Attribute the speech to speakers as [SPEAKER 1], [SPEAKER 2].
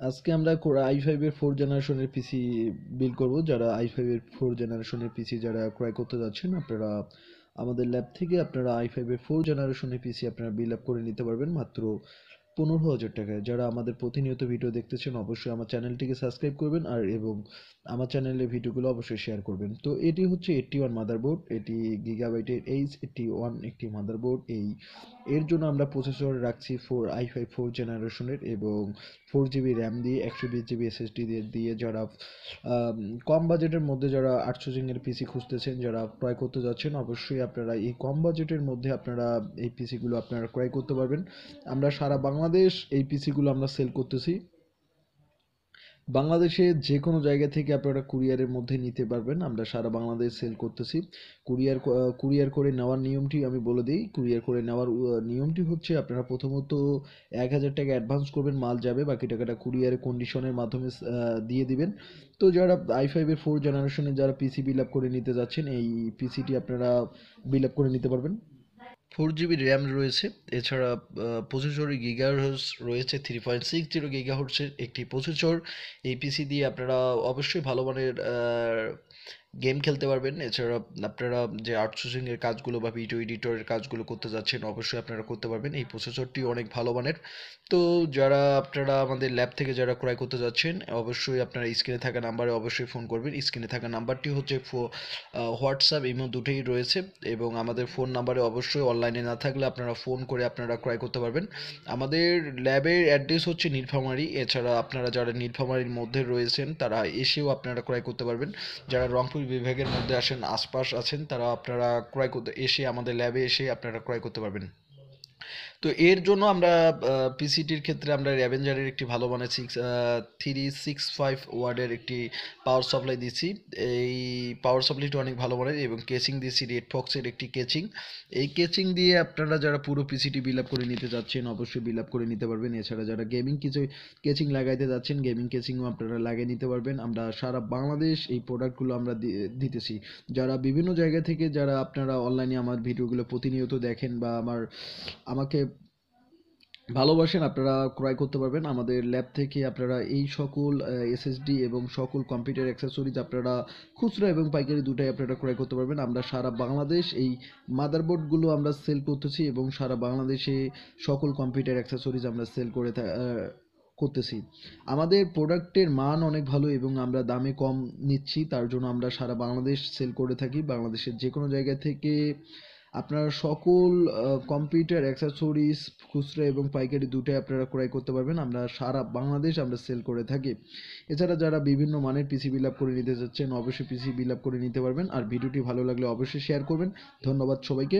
[SPEAKER 1] আজকে আমরা i5 এর 4 জেনারেশনের পিসি বিল্ড করব। যারা i5 এর 4 জেনারেশনের পিসি যারা ক্রয় করতে যাচ্ছেন, আপনারা আমাদের ল্যাব থেকে আপনারা i5 এর 4 জেনারেশনের পিসি আপনারা বিল্ড আপ করে নিতে পারবেন মাত্র 15,000 টাকায়। যারা আমাদের প্রতিনিয়ত ভিডিও দেখতেছেন অবশ্যই আমার চ্যানেলটিকে সাবস্ক্রাইব করবেন এবং আমার চ্যানেলে ভিডিওগুলো অবশ্যই শেয়ার করবেন। তো এটি হচ্ছে 81 মাদারবোর্ড, এটি গিগাবাইটের h81 একটি মাদারবোর্ড। এর জন্য আমরা প্রসেসর রাখছি i5 4 জেনারেশনের এবং 4 জিবি র্যাম দিয়ে 120 জিবি এসএসডি দিয়ে যারা কম বাজেটের মধ্যে যারা 800 এর পিসি খুঁজতেছেন, যারা ক্রয় করতে যাচ্ছেন, অবশ্যই আপনারা এই কম বাজেটের মধ্যে আপনারা এই পিসিগুলো আপনারা ক্রয় করতে পারবেন। আমরা সারা বাংলাদেশ এই পিসিগুলো আমরা সেল করতেছি। বাংলাদেশে যে কোনো জায়গা থেকে আপনারা কুরিয়ারের মধ্যে নিতে পারবেন। আমরা সারা বাংলাদেশ সেল করতেছি। কুরিয়ার করে নেওয়ার নিয়মটি আমি বলে দিই। কুরিয়ার করে নেওয়ার নিয়মটি হচ্ছে আপনারা প্রথমত 1,000 টাকা অ্যাডভান্স করবেন, মাল যাবে, বাকি টাকাটা কুরিয়ারে কন্ডিশনের মাধ্যমে দিয়ে দিবেন। তো যারা i5 এর 4 জেনারেশনের যারা পিসি বিল আপ করে নিতে যাচ্ছেন, এই পিসিটি আপনারা বিল আপ করে নিতে পারবেন। 4 জিবি র্যাম রয়েছে, এছাড়া প্রসেসরে গিগাহার্টজ রয়েছে, 3.60 গিগাহার্টজের একটি প্রসেসর। এই পিসি দিয়ে আপনারা অবশ্যই ভালো মানের গেম খেলতে পারবেন। এছাড়া আপনারা যে আউটসোর্সিংয়ের কাজগুলো বা ভিডিও এডিটরের কাজগুলো করতে যাচ্ছেন অবশ্যই আপনারা করতে পারবেন। এই প্রসেসরটি অনেক ভালো মানের। তো যারা আপনারা আমাদের ল্যাব থেকে যারা ক্রয় করতে যাচ্ছেন অবশ্যই আপনারা স্ক্রিনে থাকা নাম্বারে অবশ্যই ফোন করবেন। স্ক্রিনে থাকা নাম্বারটি হচ্ছে হোয়াটসঅ্যাপ ইমো দুটোই রয়েছে এবং আমাদের ফোন নাম্বারে অবশ্যই অনলাইনে না থাকলে আপনারা ফোন করে আপনারা ক্রয় করতে পারবেন। আমাদের ল্যাবের অ্যাড্রেস হচ্ছে নীলফামারী। এছাড়া আপনারা যারা নীলফামারীর মধ্যে রয়েছেন তারা এসেও আপনারা ক্রয় করতে পারবেন। যারা রংপুর বিভাগের মধ্যে আসেন, আশপাশ আছেন, তারা আপনারা ক্রয় করতে এসে আমাদের ল্যাবে এসে আপনারা ক্রয় করতে পারবেন। তো এর জন্য আমরা পিসিটির ক্ষেত্রে আমরা অ্যাভেঞ্জারের একটি ভালো মানের 365 ওয়ার্ডের একটি পাওয়ার সাপ্লাই দিচ্ছি। এই পাওয়ার সাপ্লাইটি অনেক ভালো মানের এবং কেচিং দিচ্ছি রেড ফক্সের একটি কেচিং। এই কেচিং দিয়ে আপনারা যারা পুরো পিসিটি বিল আপ করে নিতে যাচ্ছেন অবশ্যই বিল আপ করে নিতে পারবেন। এছাড়া যারা গেমিং কিছু কেচিং লাগাইতে যাচ্ছেন গেমিং কেচিংও আপনারা লাগিয়ে নিতে পারবেন। আমরা সারা বাংলাদেশ এই প্রোডাক্টগুলো আমরা দিতেছি। যারা বিভিন্ন জায়গা থেকে যারা আপনারা অনলাইনে আমার ভিডিওগুলো প্রতিনিয়ত দেখেন বা আমাকে ভালোবাসেন, আপনারা ক্রয় করতে পারবেন আমাদের ল্যাব থেকে। আপনারা এই সকল এসএসডি এবং সকল কম্পিউটার অ্যাক্সেসরিজ আপনারা খুচরা এবং পাইকারি দুটাই আপনারা ক্রয় করতে পারবেন। আমরা সারা বাংলাদেশ এই মাদারবোর্ডগুলো আমরা সেল করতেছি এবং সারা বাংলাদেশে সকল কম্পিউটার অ্যাক্সেসরিজ আমরা সেল করতেছি। আমাদের প্রোডাক্টের মান অনেক ভালো এবং আমরা দামে কম নিচ্ছি, তার জন্য আমরা সারা বাংলাদেশ সেল করে থাকি। বাংলাদেশের যে কোনো জায়গা থেকে আপনারা সকল কম্পিউটার অ্যাক্সেসরিজ খুচরা এবং পাইকারি দুটোই আপনারা ক্রয় করতে পারবেন। আমরা সারা বাংলাদেশ আমরা সেল করে থাকি। এছাড়া যারা বিভিন্ন মানের পিসি বিল আপ করে নিতে যাচ্ছেন অবশ্যই পিসি বিল আপ করে নিতে পারবেন। আর ভিডিওটি ভালো লাগলে অবশ্যই শেয়ার করবেন। ধন্যবাদ সবাইকে।